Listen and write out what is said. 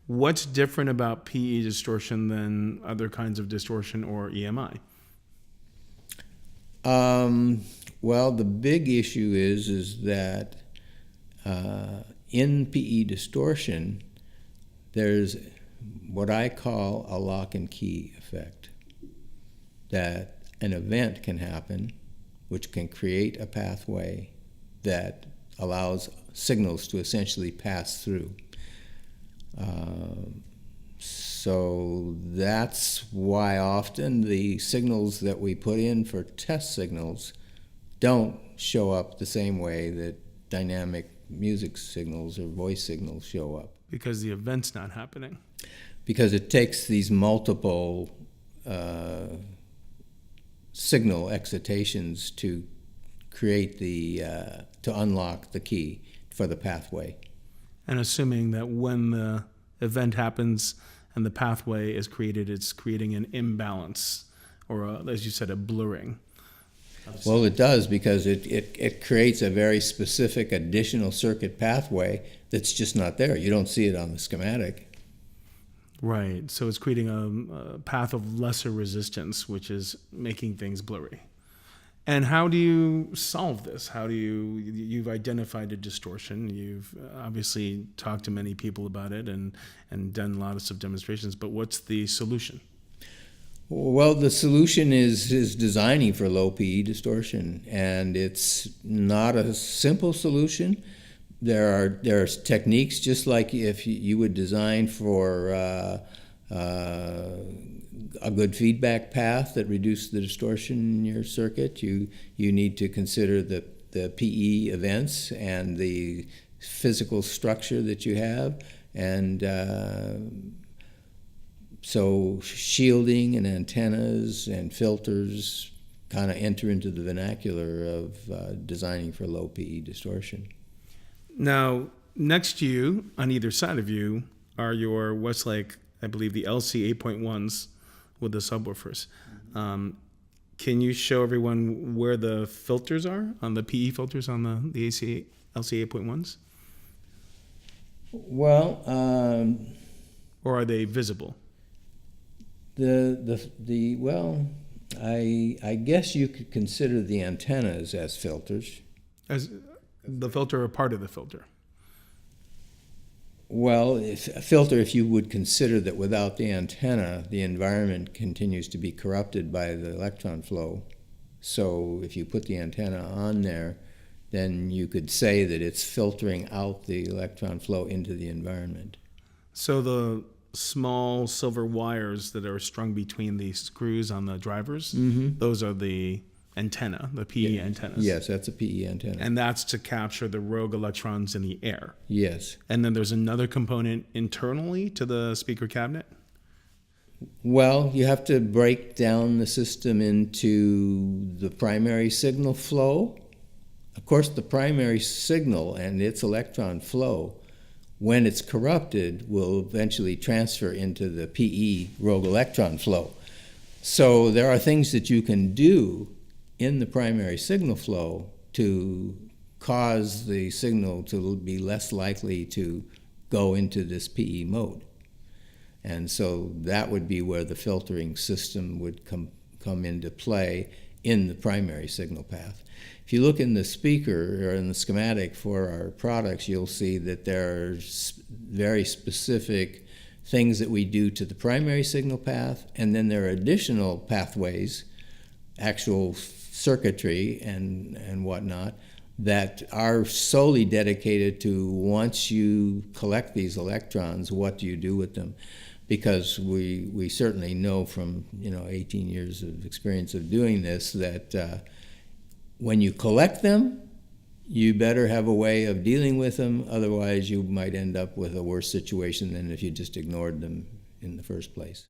What's different about PE distortion than other kinds of distortion or EMI? Well, the big issue is that in PE distortion, there's what I call a lock and key effect. That an event can happen which can create a pathway that allows signals to essentially pass through. So that's why often the signals that we put in for test signals don't show up the same way that dynamic music signals or voice signals show up. Because the event's not happening. Because it takes these multiple signal excitations to create to unlock the key for the pathway. And assuming that when the event happens and the pathway is created, it's creating an imbalance or, as you said, a blurring. Well, it does, because it creates a very specific additional circuit pathway that's just not there. You don't see it on the schematic. Right. So it's creating a path of lesser resistance, which is making things blurry. And how do you solve this? You've identified a distortion. You've obviously talked to many people about it and done lots of demonstrations, but what's the solution? Well, the solution is designing for low PE distortion, and it's not a simple solution. There are techniques, just like if you would design for a good feedback path that reduces the distortion in your circuit. You need to consider the PE events and the physical structure that you have, and so shielding and antennas and filters kind of enter into the vernacular of designing for low PE distortion. Now, next to you, on either side of you, are your Westlake, I believe the LC 8.1s with the subwoofers. Can you show everyone where the filters are, on the PE filters on the LC 8.1s? Well, or are they visible? Well, I guess you could consider the antennas as filters. As the filter or part of the filter? Well, a filter, if you would consider that without the antenna, the environment continues to be corrupted by the electron flow. So if you put the antenna on there, then you could say that it's filtering out the electron flow into the environment. So the small silver wires that are strung between the screws on the drivers, those are the antenna, the PE antennas. Yes, that's a PE antenna. And that's to capture the rogue electrons in the air. Yes. And then there's another component internally to the speaker cabinet? Well, you have to break down the system into the primary signal flow. Of course, the primary signal and its electron flow, when it's corrupted, will eventually transfer into the PE rogue electron flow. So there are things that you can do in the primary signal flow to cause the signal to be less likely to go into this PE mode. And so that would be where the filtering system would come into play in the primary signal path. If you look in the speaker or in the schematic for our products, you'll see that there are very specific things that we do to the primary signal path, and then there are additional pathways, actual circuitry and whatnot, that are solely dedicated to, once you collect these electrons, what do you do with them? Because we certainly know from 18 years of experience of doing this that when you collect them, you better have a way of dealing with them, otherwise you might end up with a worse situation than if you just ignored them in the first place.